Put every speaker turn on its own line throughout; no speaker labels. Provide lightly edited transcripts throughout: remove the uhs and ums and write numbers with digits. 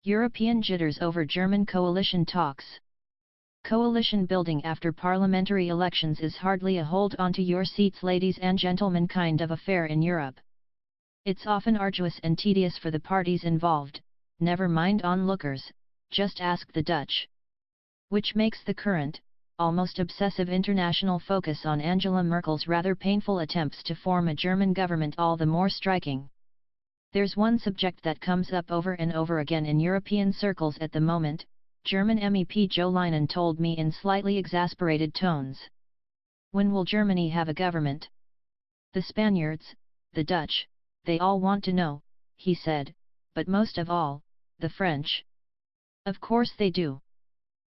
European jitters over German coalition talks. Coalition building after parliamentary elections is hardly a hold onto your seats ladies and gentlemen kind of affair in Europe. It's often arduous and tedious for the parties involved, never mind onlookers, just ask the Dutch. Which makes the current, almost obsessive international focus on Angela Merkel's rather painful attempts to form a German government all the more striking. There's one subject that comes up over and over again in European circles at the moment, German MEP Jo Leinen told me in slightly exasperated tones. When will Germany have a government? The Spaniards, the Dutch, they all want to know, he said, but most of all, the French. Of course they do.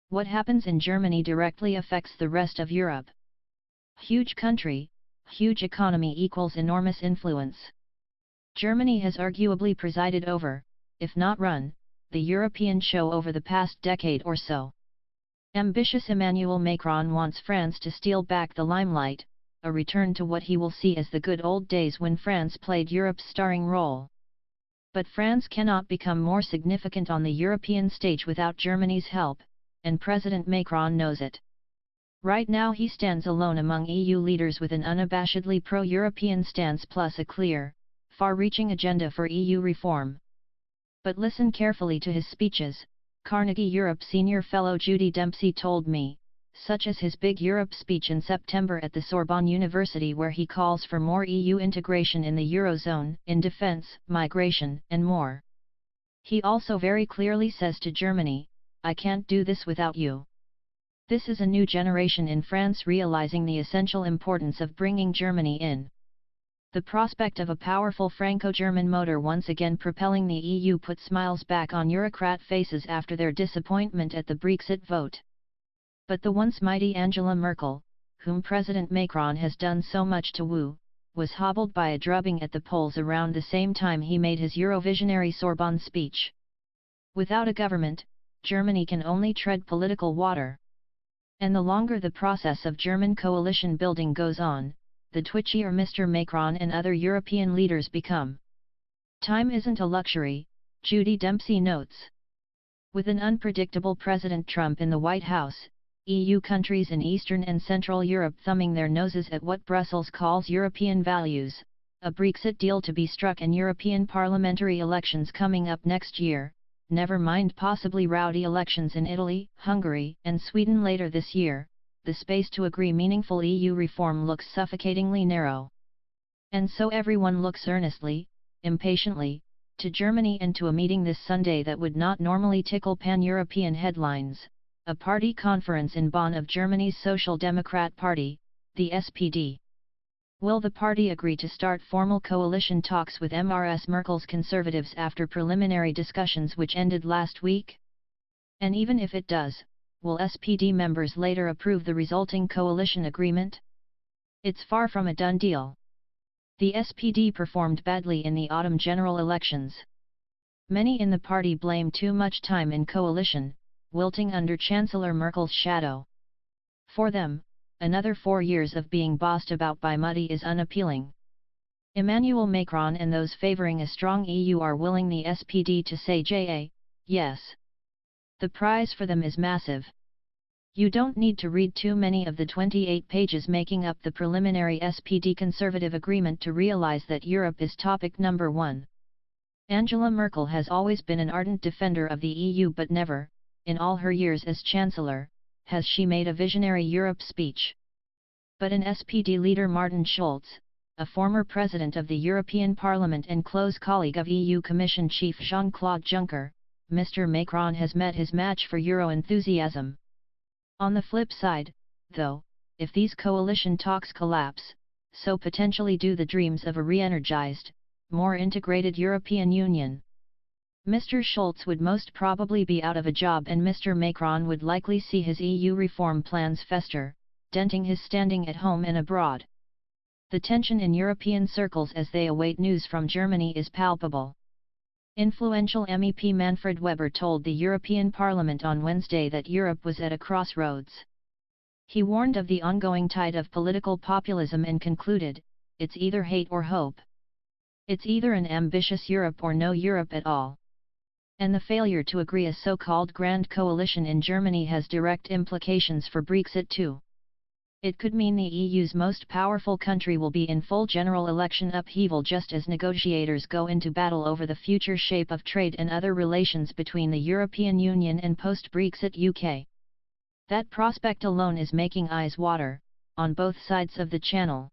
What happens in Germany directly affects the rest of Europe. Huge country, huge economy equals enormous influence. Germany has arguably presided over, if not run, the European show over the past decade or so. Ambitious Emmanuel Macron wants France to steal back the limelight, a return to what he will see as the good old days when France played Europe's starring role. But France cannot become more significant on the European stage without Germany's help, and President Macron knows it. Right now he stands alone among EU leaders with an unabashedly pro-European stance plus a clear, far-reaching agenda for EU reform. But listen carefully to his speeches, Carnegie Europe senior fellow Judy Dempsey told me, such as his big Europe speech in September at the Sorbonne University where he calls for more EU integration in the Eurozone, in defense, migration, and more. He also very clearly says to Germany, I can't do this without you. This is a new generation in France realizing the essential importance of bringing Germany in. The prospect of a powerful Franco-German motor once again propelling the EU put smiles back on Eurocrat faces after their disappointment at the Brexit vote. But the once mighty Angela Merkel, whom President Macron has done so much to woo, was hobbled by a drubbing at the polls around the same time he made his Eurovisionary Sorbonne speech. Without a government, Germany can only tread political water. And the longer the process of German coalition building goes on, the twitchier Mr. Macron and other European leaders become. Time isn't a luxury, Judy Dempsey notes. With an unpredictable President Trump in the White House, EU countries in Eastern and Central Europe thumbing their noses at what Brussels calls European values, a Brexit deal to be struck and European parliamentary elections coming up next year, never mind possibly rowdy elections in Italy, Hungary, and Sweden later this year, the space to agree meaningful EU reform looks suffocatingly narrow. And so everyone looks earnestly, impatiently, to Germany and to a meeting this Sunday that would not normally tickle pan-European headlines, a party conference in Bonn of Germany's Social Democrat Party, the SPD. Will the party agree to start formal coalition talks with Ms. Merkel's Conservatives after preliminary discussions which ended last week? And even if it does, will SPD members later approve the resulting coalition agreement? It's far from a done deal. The SPD performed badly in the autumn general elections. Many in the party blame too much time in coalition, wilting under Chancellor Merkel's shadow. For them, another 4 years of being bossed about by muddy is unappealing. Emmanuel Macron and those favoring a strong EU are willing the SPD to say yes. The prize for them is massive. You don't need to read too many of the 28 pages making up the preliminary SPD Conservative agreement to realize that Europe is topic number one. Angela Merkel has always been an ardent defender of the EU but never, in all her years as Chancellor, has she made a visionary Europe speech. But an SPD leader Martin Schulz, a former president of the European Parliament and close colleague of EU Commission Chief Jean-Claude Juncker, Mr. Macron has met his match for Euro enthusiasm. On the flip side, though, if these coalition talks collapse, so potentially do the dreams of a re-energized, more integrated European Union. Mr. Schulz would most probably be out of a job and Mr. Macron would likely see his EU reform plans fester, denting his standing at home and abroad. The tension in European circles as they await news from Germany is palpable. Influential MEP Manfred Weber told the European Parliament on Wednesday that Europe was at a crossroads. He warned of the ongoing tide of political populism and concluded, it's either hate or hope. It's either an ambitious Europe or no Europe at all. And the failure to agree a so-called Grand Coalition in Germany has direct implications for Brexit too. It could mean the EU's most powerful country will be in full general election upheaval just as negotiators go into battle over the future shape of trade and other relations between the European Union and post-Brexit UK. That prospect alone is making eyes water, on both sides of the channel.